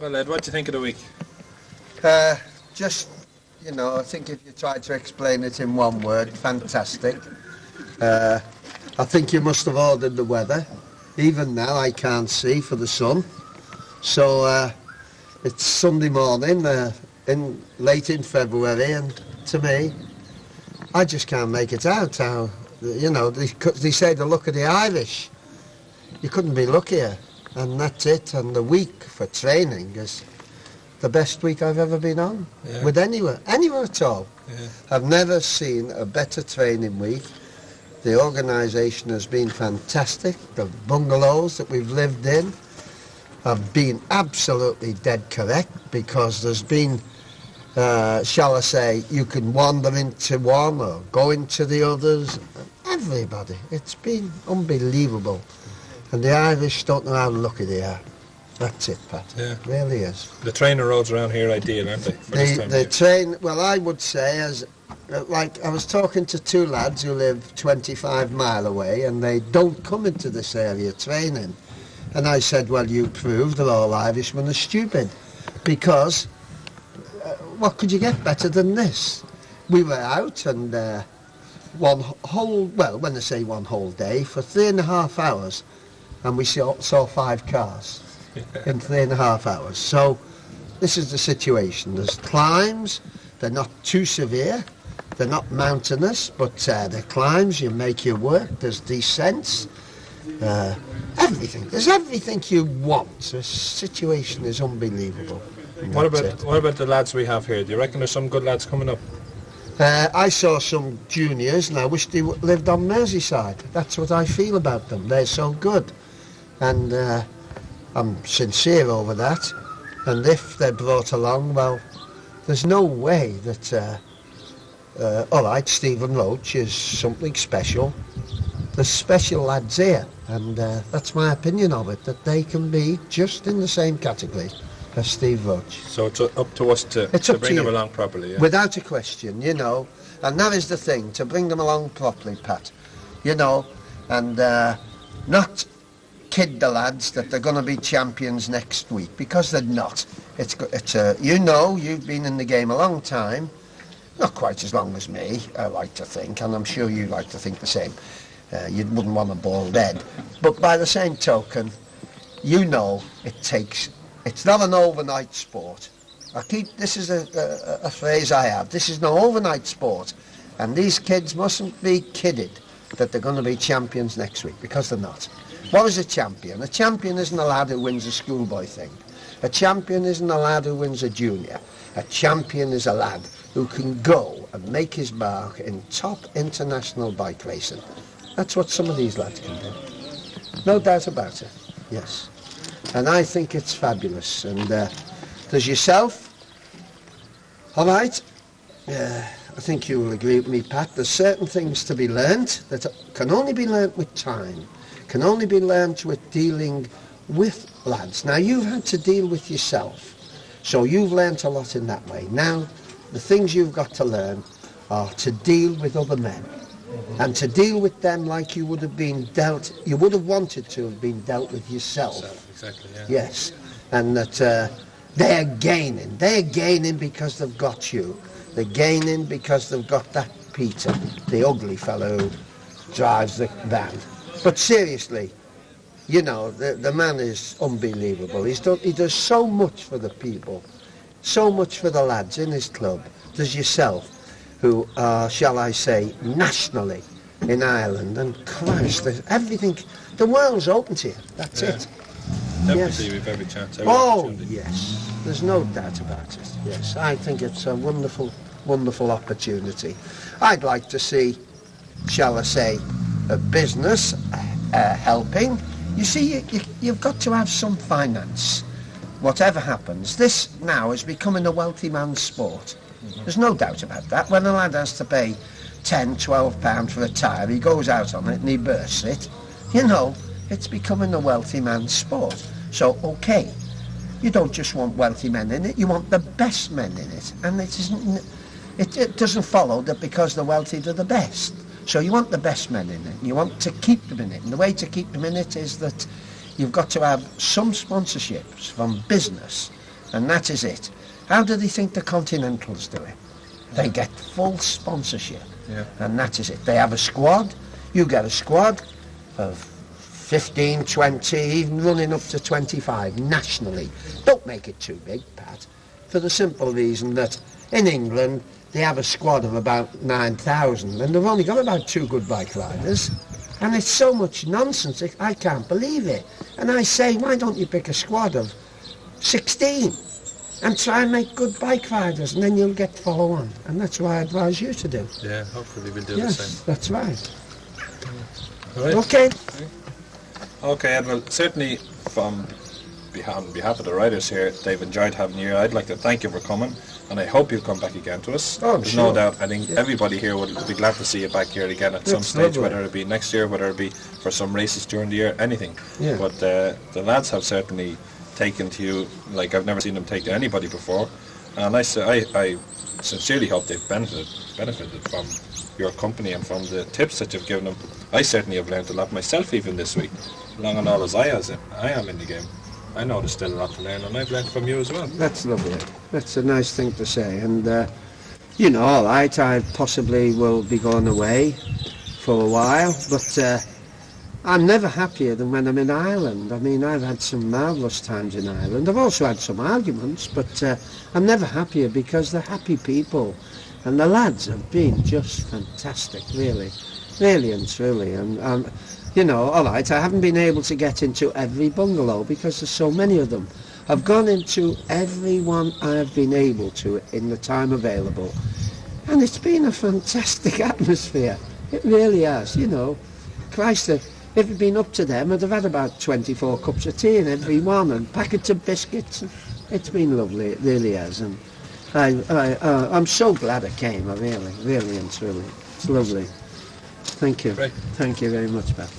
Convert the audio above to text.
Well, Ed, what do you think of the week? Just, I think if you try to explain it in one word, fantastic. I think you must have ordered the weather. Even now I can't see for the sun. So it's Sunday morning, late in February, and to me, I just can't make it out how, they say the luck of the Irish. You couldn't be luckier, and that's it. And the week for training is the best week I've ever been on, with anywhere at all. Yeah. I've never seen a better training week. The organisation has been fantastic. The bungalows that we've lived in have been absolutely dead correct, because there's been, shall I say, you can wander into one or go into the others. Everybody. It's been unbelievable. And the Irish don't know how lucky they are. That's it, Pat. Yeah. It really is. The training roads around here are ideal, aren't they? The train, well, I would say, I was talking to two lads who live 25 mile away, and they don't come into this area training. And I said, well, you proved that all Irishmen are stupid, because what could you get better than this? We were out, and when I say one whole day, for 3.5 hours, and we saw 5 cars in 3.5 hours. So this is the situation. There's climbs, they're not too severe, they're not mountainous, but they're climbs, you make your work, there's descents, everything. There's everything you want. The situation is unbelievable. What about the lads we have here? Do you reckon there's some good lads coming up? I saw some juniors, and I wish they lived on Merseysider. That's what I feel about them. They're so good. And I'm sincere over that. And if they're brought along, well, there's no way that... all right, Stephen Roach is something special. There's special lads here, and that's my opinion of it, that they can be just in the same category as Steve Roach. So it's up to us to bring them along properly, yeah? Without a question, and that is the thing, to bring them along properly, Pat, and not kid the lads that they're going to be champions next week, because they're not. You've been in the game a long time, not quite as long as me, I like to think, and I'm sure you like to think the same. You wouldn't want a bald head. But by the same token, it's not an overnight sport. This is a phrase I have, this is no overnight sport. And these kids mustn't be kidded that they're going to be champions next week, because they're not. What is a champion? A champion isn't a lad who wins a schoolboy thing. A champion isn't a lad who wins a junior. A champion is a lad who can go and make his mark in top international bike racing. That's what some of these lads can do. No doubt about it, yes. And I think it's fabulous. And there's yourself. All right. I think you will agree with me, Pat. There's certain things to be learnt that can only be learnt with time, can only be learnt with dealing with lads. Now, you've had to deal with yourself, so you've learnt a lot in that way. Now, the things you've got to learn are to deal with other men, and to deal with them like you would have wanted to have been dealt with yourself. Exactly, yeah. Yes, and that they're gaining because they've got you. They're gaining because they've got that Peter, the ugly fellow who drives the van. But seriously, the man is unbelievable. He does so much for the people, so much for the lads in his club. There's yourself, who are, shall I say, nationally in Ireland, and Christ, everything, the world's open to you. That's it. Definitely, we've every chance. Yes, there's no doubt about it. Yes, I think it's a wonderful, wonderful opportunity. I'd like to see, shall I say, a business helping. You see, you've got to have some finance. Whatever happens, this now is becoming a wealthy man's sport. There's no doubt about that. When a lad has to pay £10, £12 for a tyre, he goes out on it and he bursts it. It's becoming a wealthy man's sport. So, okay, you don't just want wealthy men in it, you want the best men in it. And it doesn't follow that because they're wealthy they're the best. So you want the best men in it, you want to keep them in it. And the way to keep them in it is that you've got to have some sponsorships from business And that is it. How do they think the Continentals do it? They get full sponsorship. Yeah. And that is it. They have a squad. You get a squad of 15, 20, even running up to 25 nationally. Don't make it too big, Pat, for the simple reason that in England they have a squad of about 9,000 and they've only got about 2 good bike riders. And it's so much nonsense, I can't believe it. And I say, why don't you pick a squad of 16 and try and make good bike riders, and then you'll get follow on. And that's what I advise you to do. Yeah, hopefully we'll do Yes, the same. that's right. All right. Okay. Okay, Ed, well, certainly on behalf of the riders here, they've enjoyed having you. I'd like to thank you for coming, and I hope you'll come back again to us. Oh, There's sure. no doubt. I think everybody here would be glad to see you back here again at some That's stage, lovely. whether it be next year, whether it be for some races during the year, anything. Yeah. But the lads have certainly taken to you like I've never seen them take to anybody before, and I sincerely hope they've benefited from your company and from the tips that you've given them. I certainly have learned a lot myself even this week, long and all as I am in the game. I know there's still a lot to learn, and I've learned from you as well. That's lovely. That's a nice thing to say. And, you know, all right, I possibly will be going away for a while, but I'm never happier than when I'm in Ireland. I mean, I've had some marvellous times in Ireland. I've also had some arguments, but I'm never happier because they're happy people. And the lads have been just fantastic, really, really and truly. And, you know, all right, I haven't been able to get into every bungalow because there's so many of them. I've gone into every one I've been able to in the time available. And it's been a fantastic atmosphere. It really has, you know. Christ, if it had been up to them, I'd have had about 24 cups of tea in every one and packets of biscuits. It's been lovely, it really has. And I'm so glad I came, I really and truly. It's lovely. Thank you. Great. Thank you very much, Pat.